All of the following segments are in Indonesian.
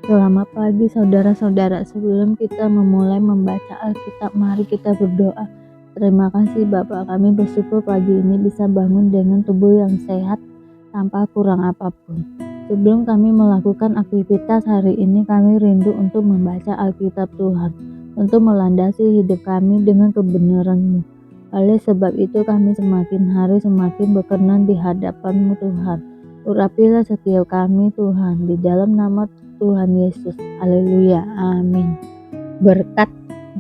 Selamat pagi saudara-saudara, sebelum kita memulai membaca Alkitab, mari kita berdoa. Terima kasih Bapa, kami bersyukur pagi ini bisa bangun dengan tubuh yang sehat tanpa kurang apapun. Sebelum kami melakukan aktivitas hari ini, kami rindu untuk membaca Alkitab Tuhan, untuk melandasi hidup kami dengan kebenaran-Mu. Oleh sebab itu kami semakin hari semakin berkenan di hadapan-Mu Tuhan. Urapilah setiap kami Tuhan, di dalam nama Tuhan Yesus. Haleluya. Amin. Berkat: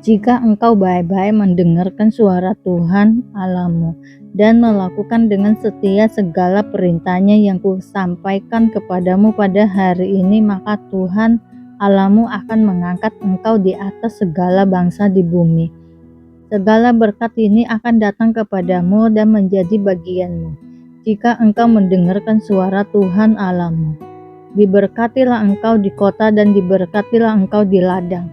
jika engkau baik-baik mendengarkan suara Tuhan Allahmu dan melakukan dengan setia segala perintahnya yang kusampaikan kepadamu pada hari ini, maka Tuhan Allahmu akan mengangkat engkau di atas segala bangsa di bumi. Segala berkat ini akan datang kepadamu dan menjadi bagianmu jika engkau mendengarkan suara Tuhan Allahmu. Diberkatilah engkau di kota dan diberkatilah engkau di ladang.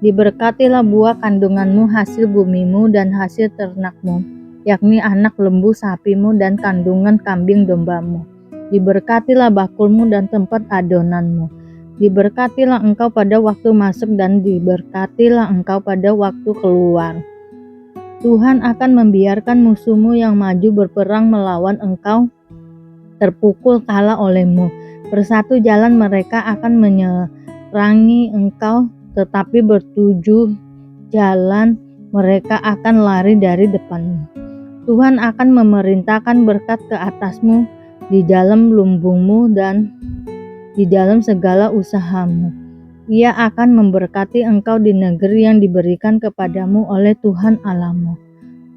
Diberkatilah buah kandunganmu, hasil bumimu dan hasil ternakmu, yakni anak lembu sapimu dan kandungan kambing dombamu. Diberkatilah bakulmu dan tempat adonanmu. Diberkatilah engkau pada waktu masuk dan diberkatilah engkau pada waktu keluar. Tuhan akan membiarkan musuhmu yang maju berperang melawan engkau terpukul kalah olehmu. Bersatu jalan mereka akan menyerangi engkau, tetapi bertujuh jalan mereka akan lari dari depanmu. Tuhan akan memerintahkan berkat ke atasmu di dalam lumbungmu dan di dalam segala usahamu. Ia akan memberkati engkau di negeri yang diberikan kepadamu oleh Tuhan Allahmu.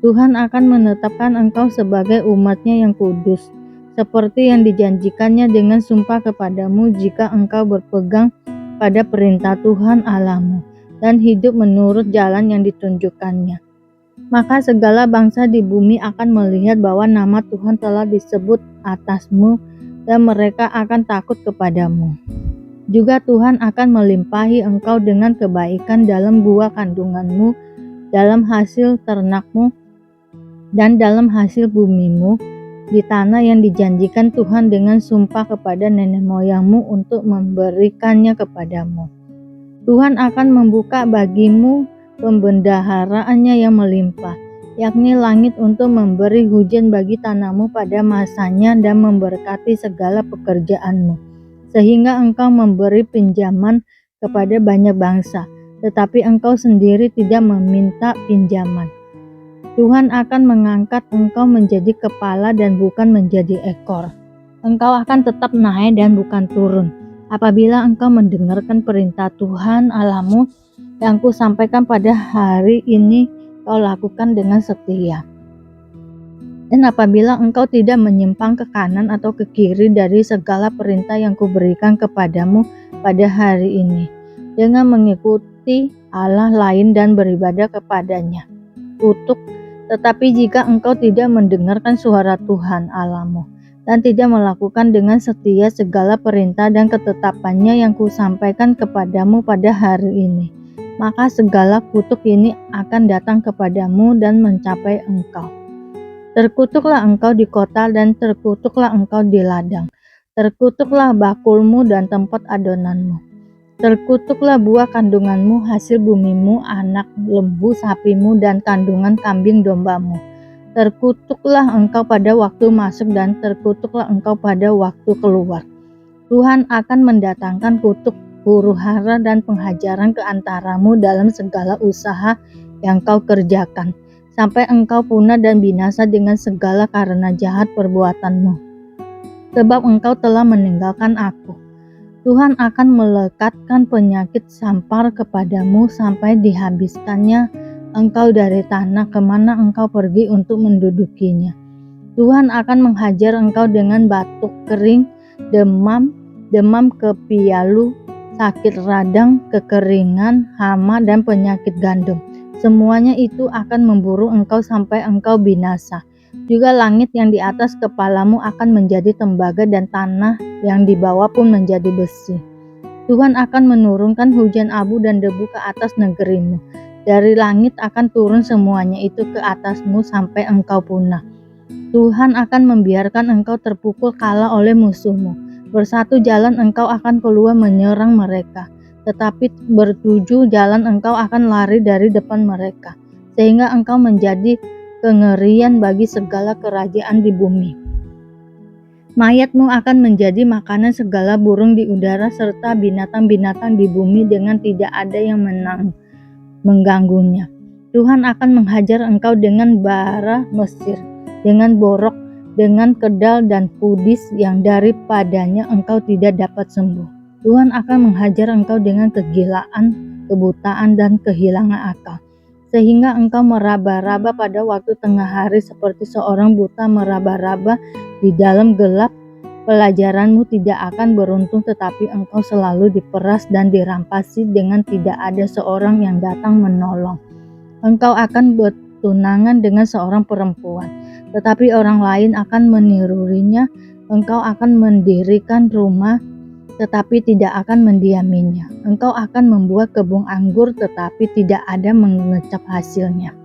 Tuhan akan menetapkan engkau sebagai umat-Nya yang kudus, seperti yang dijanjikannya dengan sumpah kepadamu jika engkau berpegang pada perintah Tuhan Allahmu dan hidup menurut jalan yang ditunjukkannya. Maka segala bangsa di bumi akan melihat bahwa nama Tuhan telah disebut atasmu dan mereka akan takut kepadamu. Juga Tuhan akan melimpahi engkau dengan kebaikan dalam buah kandunganmu, dalam hasil ternakmu, dan dalam hasil bumimu, di tanah yang dijanjikan Tuhan dengan sumpah kepada nenek moyangmu untuk memberikannya kepadamu. Tuhan akan membuka bagimu pembendaharaannya yang melimpah, yakni langit untuk memberi hujan bagi tanahmu pada masanya dan memberkati segala pekerjaanmu, sehingga engkau memberi pinjaman kepada banyak bangsa, tetapi engkau sendiri tidak meminta pinjaman. Tuhan akan mengangkat engkau menjadi kepala dan bukan menjadi ekor. Engkau akan tetap naik dan bukan turun, apabila engkau mendengarkan perintah Tuhan Allahmu yang kusampaikan pada hari ini, kau lakukan dengan setia. Dan apabila engkau tidak menyimpang ke kanan atau ke kiri dari segala perintah yang kuberikan kepadamu pada hari ini, dengan mengikuti Allah lain dan beribadah kepadanya. Kutuk: tetapi jika engkau tidak mendengarkan suara Tuhan Allahmu dan tidak melakukan dengan setia segala perintah dan ketetapannya yang kusampaikan kepadamu pada hari ini, maka segala kutuk ini akan datang kepadamu dan mencapai engkau. Terkutuklah engkau di kota dan terkutuklah engkau di ladang. Terkutuklah bakulmu dan tempat adonanmu. Terkutuklah buah kandunganmu, hasil bumimu, anak lembu sapimu dan kandungan kambing dombamu. Terkutuklah engkau pada waktu masuk dan terkutuklah engkau pada waktu keluar. Tuhan akan mendatangkan kutuk, huru-hara dan penghajaran ke antaramu dalam segala usaha yang kau kerjakan, sampai engkau punah dan binasa dengan segala karena jahat perbuatanmu. Sebab engkau telah meninggalkan Aku. Tuhan akan melekatkan penyakit sampar kepadamu sampai dihabiskannya engkau dari tanah kemana engkau pergi untuk mendudukinya. Tuhan akan menghajar engkau dengan batuk kering, demam kepialu, sakit radang, kekeringan, hama, dan penyakit gandum. Semuanya itu akan memburu engkau sampai engkau binasa. Juga langit yang di atas kepalamu akan menjadi tembaga dan tanah yang di bawah pun menjadi besi. Tuhan akan menurunkan hujan abu dan debu ke atas negerimu. Dari langit akan turun semuanya itu ke atasmu sampai engkau punah. Tuhan akan membiarkan engkau terpukul kalah oleh musuhmu. Bersatu jalan engkau akan keluar menyerang mereka. tetapi bertuju jalan engkau akan lari dari depan mereka, sehingga engkau menjadi kengerian bagi segala kerajaan di bumi. Mayatmu akan menjadi makanan segala burung di udara serta binatang-binatang di bumi dengan tidak ada yang mengganggunya. Tuhan akan menghajar engkau dengan bara Mesir, dengan borok, dengan kedal dan kudis yang daripadanya engkau tidak dapat sembuh. Tuhan akan menghajar engkau dengan kegilaan, kebutaan, dan kehilangan akal, sehingga engkau meraba-raba pada waktu tengah hari seperti seorang buta meraba-raba di dalam gelap. Pelajaranmu tidak akan beruntung, tetapi engkau selalu diperas dan dirampasi dengan tidak ada seorang yang datang menolong. Engkau akan bertunangan dengan seorang perempuan, tetapi orang lain akan menirurinya. Engkau akan mendirikan rumah, tetapi tidak akan mendiaminya. Engkau akan membuat kebun anggur, tetapi tidak ada mengecap hasilnya.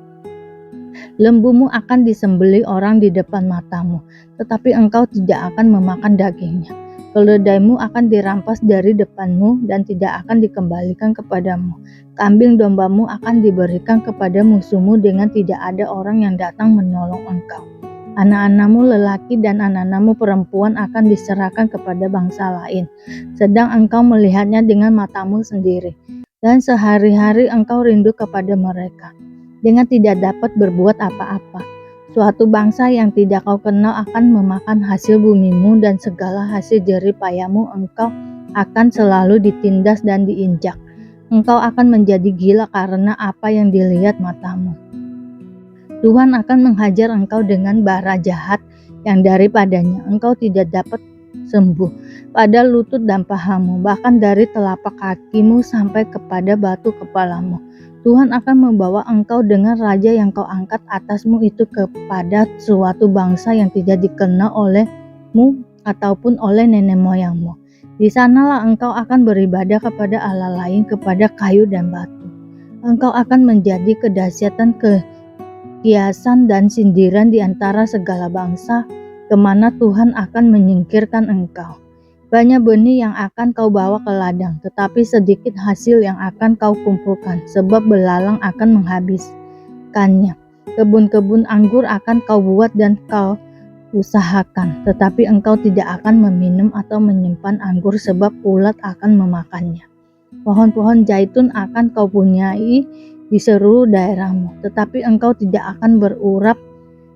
Lembumu akan disembelih orang di depan matamu, tetapi engkau tidak akan memakan dagingnya. Keledaimu akan dirampas dari depanmu dan tidak akan dikembalikan kepadamu. Kambing dombamu akan diberikan kepada musuhmu dengan tidak ada orang yang datang menolong engkau. Anak-anakmu lelaki dan anak-anakmu perempuan akan diserahkan kepada bangsa lain, sedang engkau melihatnya dengan matamu sendiri, dan sehari-hari engkau rindu kepada mereka, dengan tidak dapat berbuat apa-apa. Suatu bangsa yang tidak kau kenal akan memakan hasil bumimu, dan segala hasil jerih payahmu engkau akan selalu ditindas dan diinjak. Engkau akan menjadi gila karena apa yang dilihat matamu. Tuhan akan menghajar engkau dengan bara jahat yang daripadanya engkau tidak dapat sembuh, pada lutut dan pahamu, bahkan dari telapak kakimu sampai kepada batu kepalamu. Tuhan akan membawa engkau dengan raja yang kau angkat atasmu itu kepada suatu bangsa yang tidak dikenal olehmu ataupun oleh nenek moyangmu. Di sanalah engkau akan beribadah kepada Allah lain, kepada kayu dan batu. Engkau akan menjadi kedahsyatan, kiasan dan sindiran di antara segala bangsa, kemana Tuhan akan menyingkirkan engkau. Banyak benih yang akan kau bawa ke ladang, tetapi sedikit hasil yang akan kau kumpulkan, sebab belalang akan menghabiskannya. Kebun-kebun anggur akan kau buat dan kau usahakan, tetapi engkau tidak akan meminum atau menyimpan anggur, sebab ulat akan memakannya. Pohon-pohon zaitun akan kau punyai di seluruh daerahmu, tetapi engkau tidak akan berurap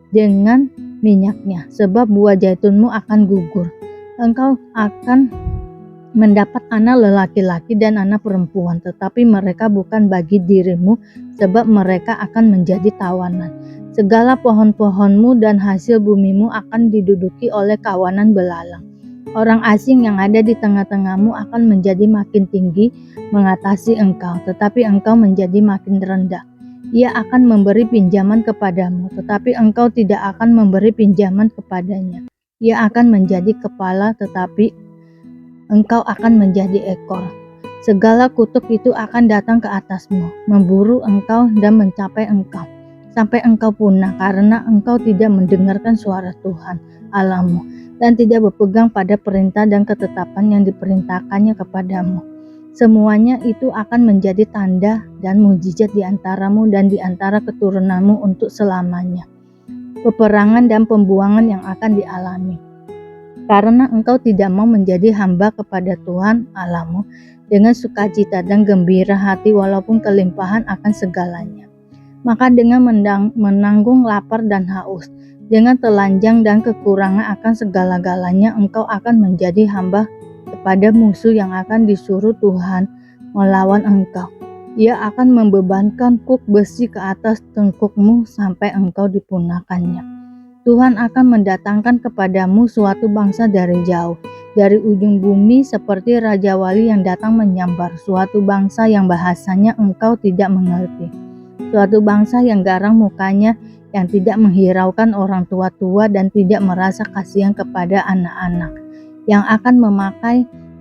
dengan minyaknya, sebab buah zaitunmu akan gugur. Engkau akan mendapat anak lelaki-laki dan anak perempuan, tetapi mereka bukan bagi dirimu, sebab mereka akan menjadi tawanan. Segala pohon-pohonmu dan hasil bumimu akan diduduki oleh kawanan belalang. Orang asing yang ada di tengah-tengahmu akan menjadi makin tinggi mengatasi engkau, tetapi engkau menjadi makin rendah. Ia akan memberi pinjaman kepadamu, tetapi engkau tidak akan memberi pinjaman kepadanya. Ia akan menjadi kepala, tetapi engkau akan menjadi ekor. Segala kutuk itu akan datang ke atasmu, memburu engkau dan mencapai engkau, sampai engkau punah, karena engkau tidak mendengarkan suara Tuhan Allahmu, dan tidak berpegang pada perintah dan ketetapan yang diperintahkannya kepadamu. Semuanya itu akan menjadi tanda dan mukjizat di antaramu dan di antara keturunanmu untuk selamanya. Peperangan dan pembuangan yang akan dialami, karena engkau tidak mau menjadi hamba kepada Tuhan Allahmu dengan sukacita dan gembira hati walaupun kelimpahan akan segalanya. Maka dengan menanggung lapar dan haus, dengan telanjang dan kekurangan akan segala-galanya, engkau akan menjadi hamba kepada musuh yang akan disuruh Tuhan melawan engkau. Ia akan membebankan kuk besi ke atas tengkukmu sampai engkau dipunahkannya. Tuhan akan mendatangkan kepadamu suatu bangsa dari jauh, dari ujung bumi, seperti Raja Wali yang datang menyambar, suatu bangsa yang bahasanya engkau tidak mengerti, suatu bangsa yang garang mukanya, yang tidak menghiraukan orang tua-tua dan tidak merasa kasihan kepada anak-anak, yang akan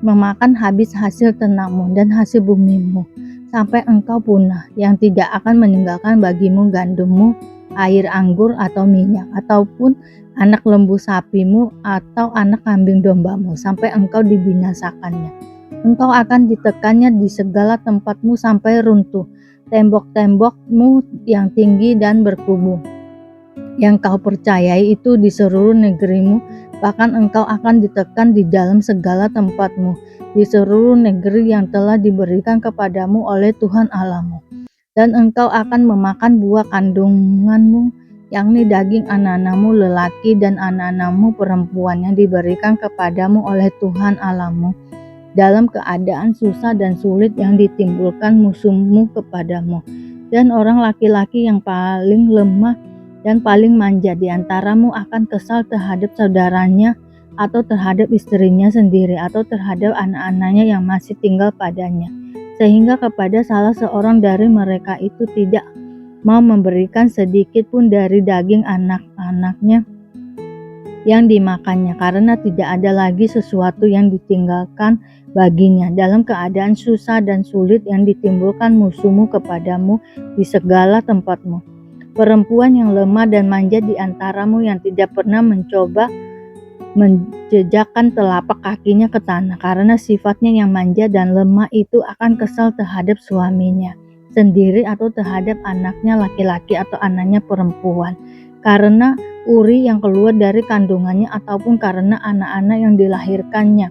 memakan habis hasil ternakmu dan hasil bumimu, sampai engkau punah, yang tidak akan meninggalkan bagimu gandummu, air anggur atau minyak, ataupun anak lembu sapimu atau anak kambing dombamu, sampai engkau dibinasakannya. Engkau akan ditekannya di segala tempatmu sampai runtuh, tembok-tembokmu yang tinggi dan berkubu, yang kau percayai itu di seluruh negerimu, bahkan engkau akan ditekan di dalam segala tempatmu, di seluruh negeri yang telah diberikan kepadamu oleh Tuhan Allahmu. Dan engkau akan memakan buah kandunganmu, yakni daging anak-anakmu lelaki dan anak-anakmu perempuan yang diberikan kepadamu oleh Tuhan Allahmu, dalam keadaan susah dan sulit yang ditimbulkan musuhmu kepadamu. Dan orang laki-laki yang paling lemah dan paling manja di antaramu akan kesal terhadap saudaranya, atau terhadap istrinya sendiri, atau terhadap anak-anaknya yang masih tinggal padanya, sehingga kepada salah seorang dari mereka itu tidak mau memberikan sedikit pun dari daging anak-anaknya yang dimakannya, karena tidak ada lagi sesuatu yang ditinggalkan baginya dalam keadaan susah dan sulit yang ditimbulkan musuhmu kepadamu di segala tempatmu. Perempuan yang lemah dan manja di antaramu yang tidak pernah mencoba menjejakkan telapak kakinya ke tanah, karena sifatnya yang manja dan lemah itu akan kesal terhadap suaminya sendiri, atau terhadap anaknya laki-laki atau anaknya perempuan, karena uri yang keluar dari kandungannya, ataupun karena anak-anak yang dilahirkannya.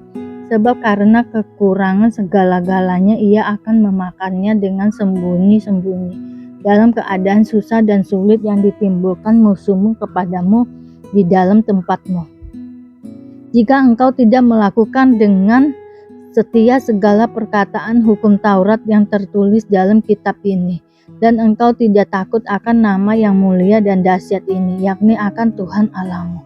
Sebab karena kekurangan segala-galanya ia akan memakannya dengan sembunyi-sembunyi dalam keadaan susah dan sulit yang ditimbulkan musuhmu kepadamu di dalam tempatmu. Jika engkau tidak melakukan dengan setia segala perkataan hukum Taurat yang tertulis dalam kitab ini, dan engkau tidak takut akan nama yang mulia dan dahsyat ini, yakni akan Tuhan Allahmu,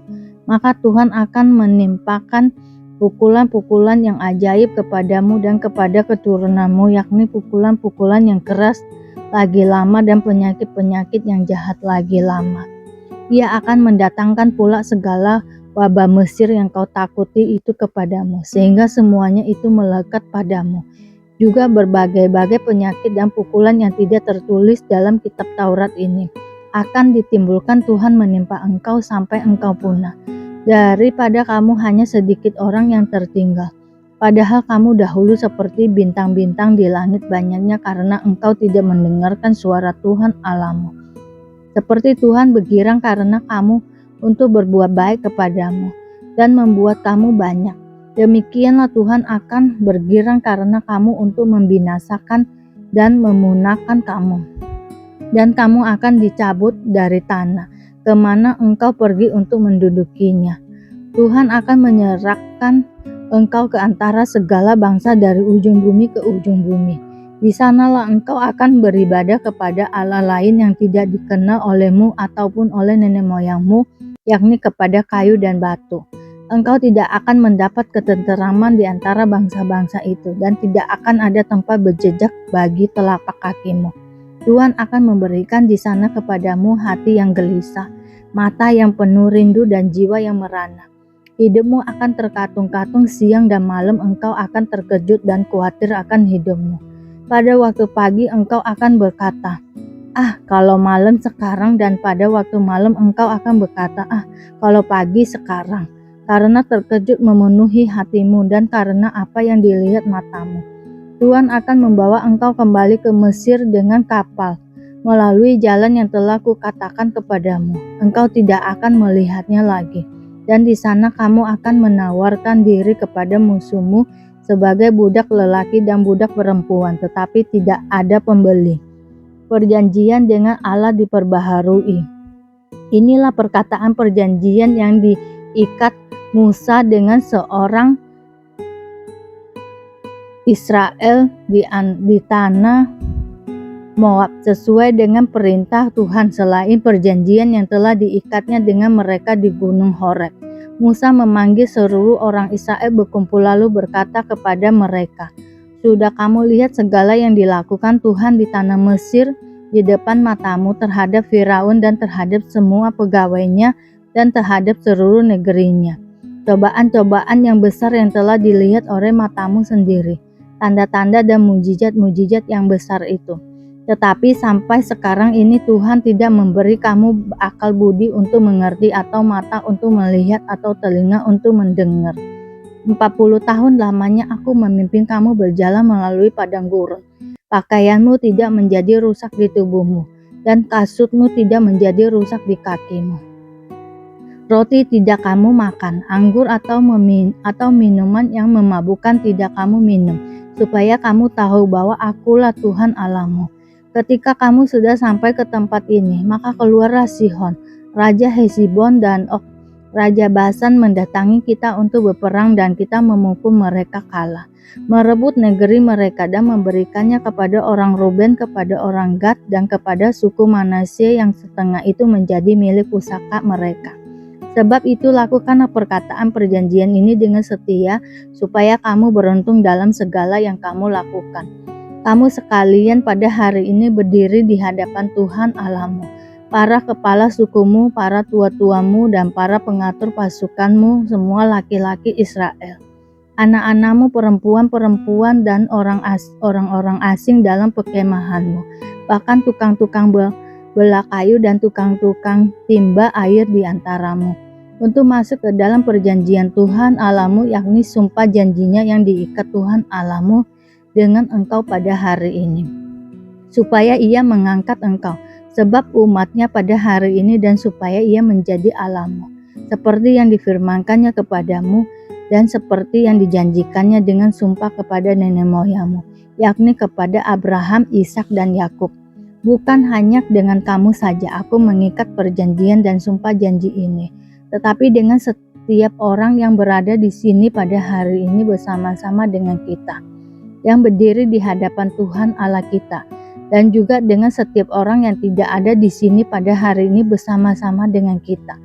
maka Tuhan akan menimpakan pukulan-pukulan yang ajaib kepadamu dan kepada keturunanmu, yakni pukulan-pukulan yang keras lagi lama dan penyakit-penyakit yang jahat lagi lama. Ia akan mendatangkan pula segala wabah Mesir yang kau takuti itu kepadamu, sehingga semuanya itu melekat padamu. Juga berbagai-bagai penyakit dan pukulan yang tidak tertulis dalam kitab Taurat ini akan ditimbulkan Tuhan menimpa engkau sampai engkau punah. Daripada kamu hanya sedikit orang yang tertinggal, padahal kamu dahulu seperti bintang-bintang di langit banyaknya, karena engkau tidak mendengarkan suara Tuhan Allahmu. Seperti Tuhan bergirang karena kamu untuk berbuat baik kepadamu dan membuat kamu banyak, demikianlah Tuhan akan bergirang karena kamu untuk membinasakan dan memunahkan kamu. Dan kamu akan dicabut dari tanah kemana engkau pergi untuk mendudukinya. Tuhan akan menyerahkan engkau ke antara segala bangsa dari ujung bumi ke ujung bumi. Di sanalah engkau akan beribadah kepada Allah lain yang tidak dikenal olehmu ataupun oleh nenek moyangmu, yakni kepada kayu dan batu. Engkau tidak akan mendapat ketenteraman di antara bangsa-bangsa itu, dan tidak akan ada tempat berjejak bagi telapak kakimu. Tuhan akan memberikan di sana kepadamu hati yang gelisah, mata yang penuh rindu dan jiwa yang merana. Hidupmu akan terkatung-katung siang dan malam, engkau akan terkejut dan khawatir akan hidupmu. Pada waktu pagi engkau akan berkata, "Ah, kalau malam sekarang," dan pada waktu malam engkau akan berkata, "Ah, kalau pagi sekarang." Karena terkejut memenuhi hatimu dan karena apa yang dilihat matamu. Tuhan akan membawa engkau kembali ke Mesir dengan kapal, melalui jalan yang telah kukatakan kepadamu. Engkau tidak akan melihatnya lagi, dan di sana kamu akan menawarkan diri kepada musuhmu sebagai budak lelaki dan budak perempuan, tetapi tidak ada pembeli. Perjanjian dengan Allah diperbaharui. Inilah perkataan perjanjian yang diikat Musa dengan seorang Israel di tanah Moab, sesuai dengan perintah Tuhan, selain perjanjian yang telah diikatnya dengan mereka di Gunung Horeb. Musa memanggil seluruh orang Israel berkumpul lalu berkata kepada mereka, "Sudah kamu lihat segala yang dilakukan Tuhan di tanah Mesir di depan matamu terhadap Firaun dan terhadap semua pegawainya dan terhadap seluruh negerinya. Cobaan-cobaan yang besar yang telah dilihat oleh matamu sendiri, tanda-tanda dan mujizat-mujizat yang besar itu. Tetapi sampai sekarang ini Tuhan tidak memberi kamu akal budi untuk mengerti, atau mata untuk melihat, atau telinga untuk mendengar. 40 tahun lamanya aku memimpin kamu berjalan melalui padang gurun. Pakaianmu tidak menjadi rusak di tubuhmu, dan kasutmu tidak menjadi rusak di kakimu. Roti tidak kamu makan, anggur atau minuman yang memabukkan tidak kamu minum, supaya kamu tahu bahwa Akulah Tuhan Allahmu. Ketika kamu sudah sampai ke tempat ini, maka keluarlah Sihon, Raja Hesibon dan Og, Raja Basan mendatangi kita untuk berperang, dan kita memukul mereka kalah, merebut negeri mereka dan memberikannya kepada orang Ruben, kepada orang Gad, dan kepada suku Manasye yang setengah itu menjadi milik pusaka mereka. Sebab itu lakukanlah perkataan perjanjian ini dengan setia, supaya kamu beruntung dalam segala yang kamu lakukan. Kamu sekalian pada hari ini berdiri di hadapan Tuhan Allahmu, para kepala sukumu, para tua-tuamu, dan para pengatur pasukanmu, semua laki-laki Israel. Anak-anakmu perempuan-perempuan dan orang-orang asing dalam perkemahanmu, bahkan tukang-tukang belah kayu dan tukang-tukang timba air di antaramu, untuk masuk ke dalam perjanjian Tuhan Allahmu, yakni sumpah janjinya yang diikat Tuhan Allahmu dengan engkau pada hari ini, supaya ia mengangkat engkau sebab umatnya pada hari ini, dan supaya ia menjadi Allahmu, seperti yang difirmankannya kepadamu dan seperti yang dijanjikannya dengan sumpah kepada nenek moyangmu, yakni kepada Abraham, Ishak, dan Yakub. Bukan hanya dengan kamu saja aku mengikat perjanjian dan sumpah janji ini, tetapi dengan setiap orang yang berada di sini pada hari ini bersama-sama dengan kita, yang berdiri di hadapan Tuhan Allah kita, dan juga dengan setiap orang yang tidak ada di sini pada hari ini bersama-sama dengan kita.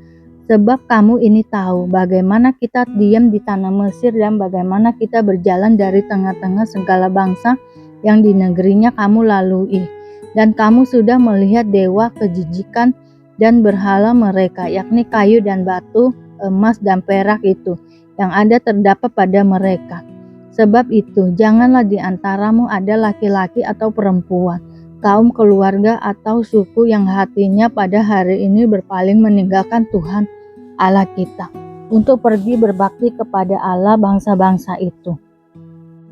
Sebab kamu ini tahu bagaimana kita diam di tanah Mesir, dan bagaimana kita berjalan dari tengah-tengah segala bangsa yang di negerinya kamu lalui. Dan kamu sudah melihat dewa kejijikan dan berhala mereka, yakni kayu dan batu, emas dan perak itu, yang ada terdapat pada mereka. Sebab itu, janganlah di antaramu ada laki-laki atau perempuan, kaum keluarga atau suku yang hatinya pada hari ini berpaling meninggalkan Tuhan Allah kita, untuk pergi berbakti kepada Allah bangsa-bangsa itu.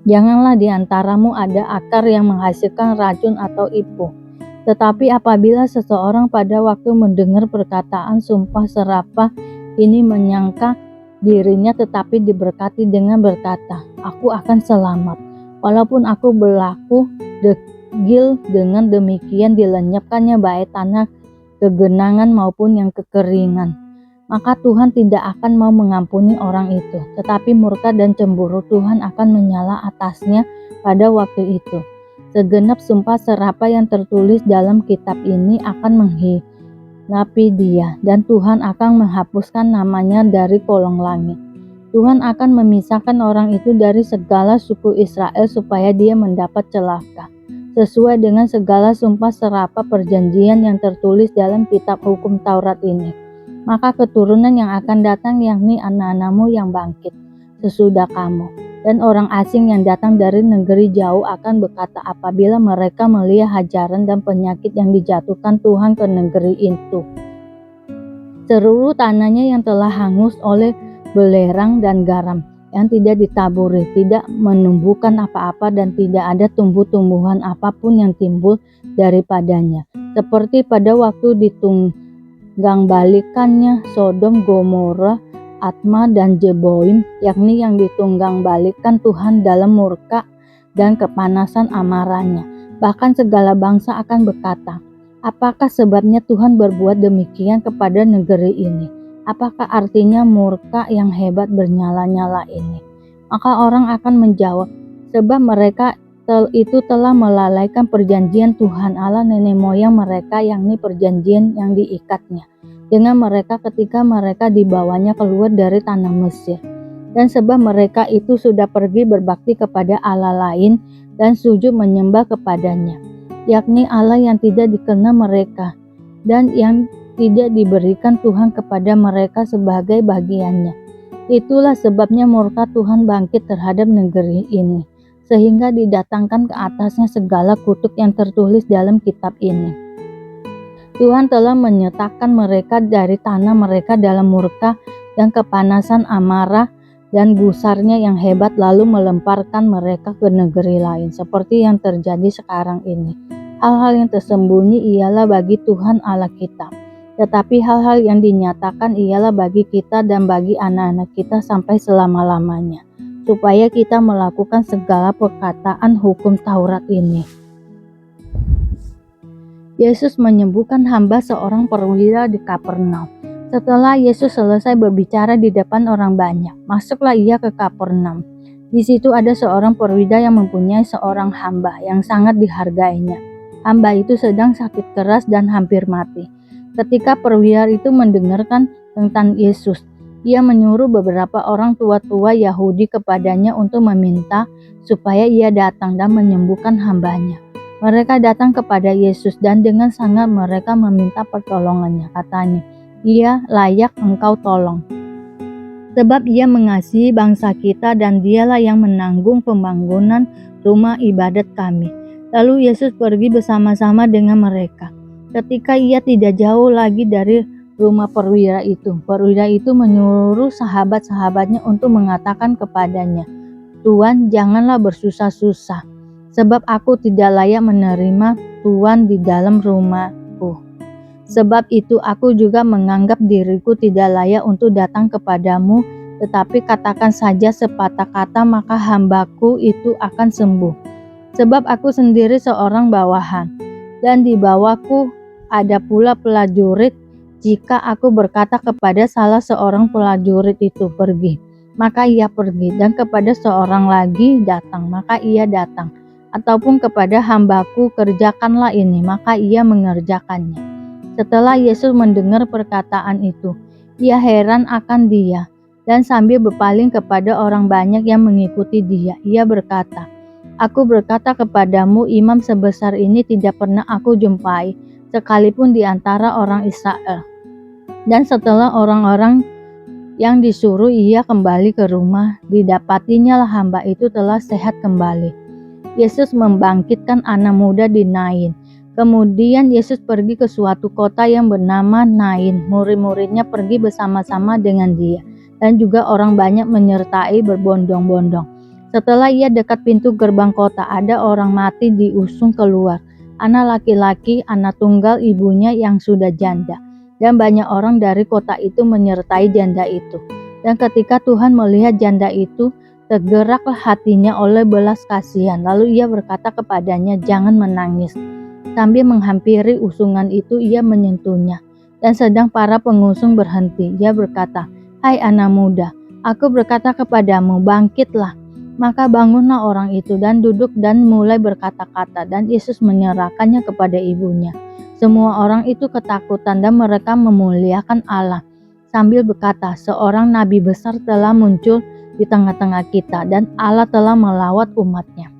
Janganlah di antaramu ada akar yang menghasilkan racun atau ipuh. Tetapi apabila seseorang pada waktu mendengar perkataan sumpah serapah ini menyangka dirinya tetapi diberkati dengan berkata, aku akan selamat, walaupun aku berlaku degil, dengan demikian dilenyapkannya baik tanah kegenangan maupun yang kekeringan, maka Tuhan tidak akan mau mengampuni orang itu, tetapi murka dan cemburu Tuhan akan menyala atasnya pada waktu itu. Segenap sumpah serapah yang tertulis dalam kitab ini akan menghinapi dia, dan Tuhan akan menghapuskan namanya dari kolong langit. Tuhan akan memisahkan orang itu dari segala suku Israel supaya dia mendapat celaka, sesuai dengan segala sumpah serapah perjanjian yang tertulis dalam kitab hukum Taurat ini. Maka keturunan yang akan datang, yakni anak-anakmu yang bangkit sesudah kamu, dan orang asing yang datang dari negeri jauh akan berkata apabila mereka melihat hajaran dan penyakit yang dijatuhkan Tuhan ke negeri itu, seluruh tanahnya yang telah hangus oleh belerang dan garam, yang tidak ditaburi, tidak menumbuhkan apa-apa, dan tidak ada tumbuh-tumbuhan apapun yang timbul daripadanya, seperti pada waktu ditunggang balikannya Sodom, Gomora, Atma, dan Jeboim, yakni yang ditunggang balikan Tuhan dalam murka dan kepanasan amarahnya. Bahkan segala bangsa akan berkata, apakah sebabnya Tuhan berbuat demikian kepada negeri ini? Apakah artinya murka yang hebat bernyala-nyala ini? Maka orang akan menjawab, sebab mereka itu telah melalaikan perjanjian Tuhan Allah nenek moyang mereka, yakni perjanjian yang diikatnya dengan mereka ketika mereka dibawanya keluar dari tanah Mesir. Dan sebab mereka itu sudah pergi berbakti kepada Allah lain dan sujud menyembah kepadanya, yakni Allah yang tidak dikenal mereka, dan yang tidak diberikan Tuhan kepada mereka sebagai bagiannya. Itulah sebabnya murka Tuhan bangkit terhadap negeri ini, sehingga didatangkan ke atasnya segala kutuk yang tertulis dalam kitab ini. Tuhan telah menyatakan mereka dari tanah mereka dalam murka dan kepanasan amarah, dan gusarnya yang hebat lalu melemparkan mereka ke negeri lain, seperti yang terjadi sekarang ini. Hal-hal yang tersembunyi ialah bagi Tuhan Allah kita, tetapi hal-hal yang dinyatakan ialah bagi kita dan bagi anak-anak kita sampai selama-lamanya, supaya kita melakukan segala perkataan hukum Taurat ini. Yesus menyembuhkan hamba seorang perwira di Kapernaum. Setelah Yesus selesai berbicara di depan orang banyak, masuklah ia ke Kapernaum. Di situ ada seorang perwira yang mempunyai seorang hamba yang sangat dihargainya. Hamba itu sedang sakit keras dan hampir mati. Ketika perwira itu mendengarkan tentang Yesus, ia menyuruh beberapa orang tua-tua Yahudi kepadanya untuk meminta supaya ia datang dan menyembuhkan hambanya. Mereka datang kepada Yesus dan dengan sangat mereka meminta pertolongannya. Katanya, "Ia layak engkau tolong, sebab ia mengasihi bangsa kita dan dialah yang menanggung pembangunan rumah ibadat kami." Lalu Yesus pergi bersama-sama dengan mereka. Ketika ia tidak jauh lagi dari rumah perwira itu menyuruh sahabat-sahabatnya untuk mengatakan kepadanya, "Tuan, janganlah bersusah-susah, sebab aku tidak layak menerima Tuan di dalam rumahku. Sebab itu aku juga menganggap diriku tidak layak untuk datang kepadamu, tetapi katakan saja sepatah kata maka hambaku itu akan sembuh. Sebab aku sendiri seorang bawahan, dan di bawahku ada pula prajurit. Jika aku berkata kepada salah seorang prajurit itu pergi, maka ia pergi, dan kepada seorang lagi datang, maka ia datang. Ataupun kepada hambaku kerjakanlah ini, maka ia mengerjakannya." Setelah Yesus mendengar perkataan itu, ia heran akan dia, dan sambil berpaling kepada orang banyak yang mengikuti dia, ia berkata, "Aku berkata kepadamu, imam sebesar ini tidak pernah aku jumpai, sekalipun di antara orang Israel." Dan setelah orang-orang yang disuruh ia kembali ke rumah, didapatinya lah hamba itu telah sehat kembali. Yesus membangkitkan anak muda di Nain. Kemudian Yesus pergi ke suatu kota yang bernama Nain. Murid-muridnya pergi bersama-sama dengan dia, dan juga orang banyak menyertai berbondong-bondong. Setelah ia dekat pintu gerbang kota, ada orang mati diusung keluar, anak laki-laki, anak tunggal ibunya yang sudah janda. Dan banyak orang dari kota itu menyertai janda itu. Dan ketika Tuhan melihat janda itu, tergeraklah hatinya oleh belas kasihan. Lalu ia berkata kepadanya, "Jangan menangis." Sambil menghampiri usungan itu, ia menyentuhnya. Dan sedang para pengusung berhenti, ia berkata, "Hai anak muda, aku berkata kepadamu, bangkitlah." Maka bangunlah orang itu dan duduk dan mulai berkata-kata, dan Yesus menyerahkannya kepada ibunya. Semua orang itu ketakutan dan mereka memuliakan Allah sambil berkata, "Seorang nabi besar telah muncul di tengah-tengah kita dan Allah telah melawat umatnya."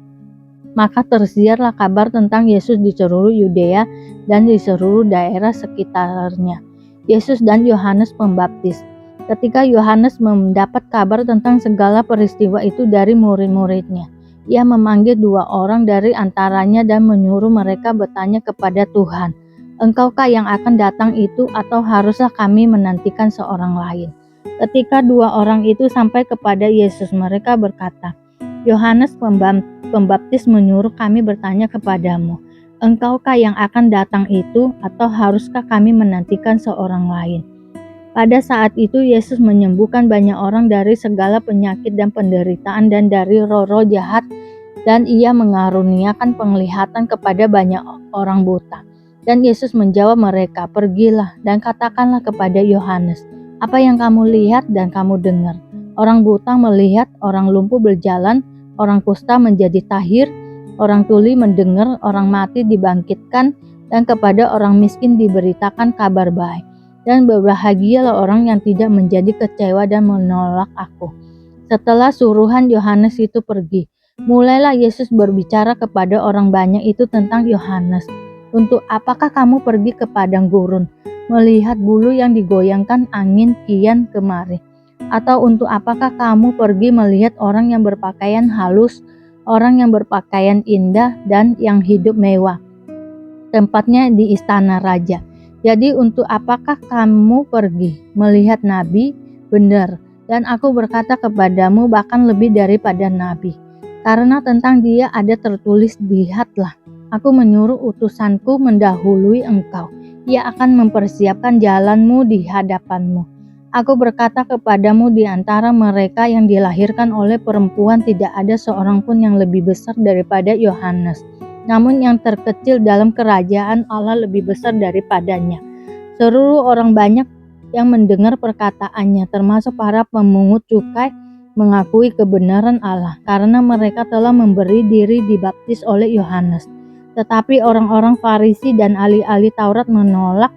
Maka tersiarlah kabar tentang Yesus di seluruh Yudea dan di seluruh daerah sekitarnya. Yesus dan Yohanes Pembaptis. Ketika Yohanes mendapat kabar tentang segala peristiwa itu dari murid-muridnya, ia memanggil 2 orang dari antaranya dan menyuruh mereka bertanya kepada Tuhan, "Engkaukah yang akan datang itu, atau haruslah kami menantikan seorang lain?" Ketika 2 orang itu sampai kepada Yesus, mereka berkata, "Yohanes Pembaptis menyuruh kami bertanya kepadamu, engkaukah yang akan datang itu, atau haruskah kami menantikan seorang lain?" Pada saat itu Yesus menyembuhkan banyak orang dari segala penyakit dan penderitaan dan dari roh-roh jahat, dan ia mengaruniakan penglihatan kepada banyak orang buta. Dan Yesus menjawab mereka, "Pergilah dan katakanlah kepada Yohanes, apa yang kamu lihat dan kamu dengar. Orang buta melihat, orang lumpuh berjalan, orang kusta menjadi tahir, orang tuli mendengar, orang mati dibangkitkan, dan kepada orang miskin diberitakan kabar baik. Dan berbahagialah orang yang tidak menjadi kecewa dan menolak aku." Setelah suruhan Yohanes itu pergi, mulailah Yesus berbicara kepada orang banyak itu tentang Yohanes. "Untuk apakah kamu pergi ke padang gurun, melihat bulu yang digoyangkan angin kian kemari? Atau untuk apakah kamu pergi melihat orang yang berpakaian halus, orang yang berpakaian indah dan yang hidup mewah, tempatnya di istana raja? Jadi untuk apakah kamu pergi melihat nabi? Benar, Dan aku berkata kepadamu bahkan lebih daripada nabi. Karena tentang dia ada tertulis, lihatlah, aku menyuruh utusanku mendahului engkau. Ia akan mempersiapkan jalanmu di hadapanmu. Aku berkata kepadamu, di antara mereka yang dilahirkan oleh perempuan tidak ada seorang pun yang lebih besar daripada Yohanes. Namun yang terkecil dalam kerajaan Allah lebih besar daripadanya. Seluruh orang banyak yang mendengar perkataannya, termasuk para pemungut cukai, mengakui kebenaran Allah, karena mereka telah memberi diri dibaptis oleh Yohanes. Tetapi orang-orang Farisi dan ahli-ahli Taurat menolak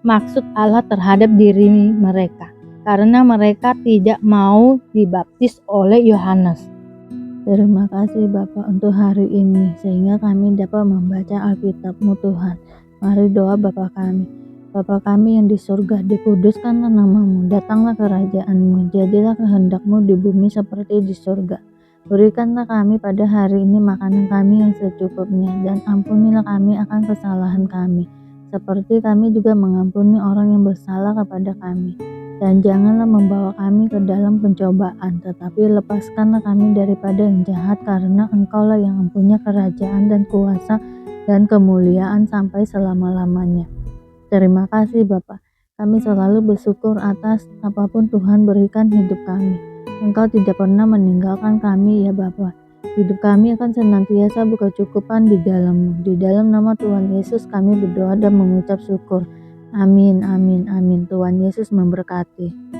maksud Allah terhadap diri mereka, karena mereka tidak mau dibaptis oleh Yohanes. Terima kasih Bapak untuk hari ini, sehingga kami dapat membaca Alkitab-Mu Tuhan. Mari doa Bapa kami. Bapa kami yang di surga, dikuduskanlah namamu, datanglah kerajaan-Mu, jadilah kehendak-Mu di bumi seperti di surga. Berikanlah kami pada hari ini makanan kami yang secukupnya, dan ampunilah kami akan kesalahan kami, seperti kami juga mengampuni orang yang bersalah kepada kami. Dan janganlah membawa kami ke dalam pencobaan, tetapi lepaskanlah kami daripada yang jahat, karena Engkaulah yang mempunyai kerajaan dan kuasa dan kemuliaan sampai selama-lamanya. Terima kasih Bapa. Kami selalu bersyukur atas apapun Tuhan berikan hidup kami. Engkau tidak pernah meninggalkan kami ya Bapa. Hidup kami akan senantiasa berkecukupan di dalam-Mu. Di dalam nama Tuhan Yesus kami berdoa dan mengucap syukur. Amin, amin, amin. Tuhan Yesus memberkati.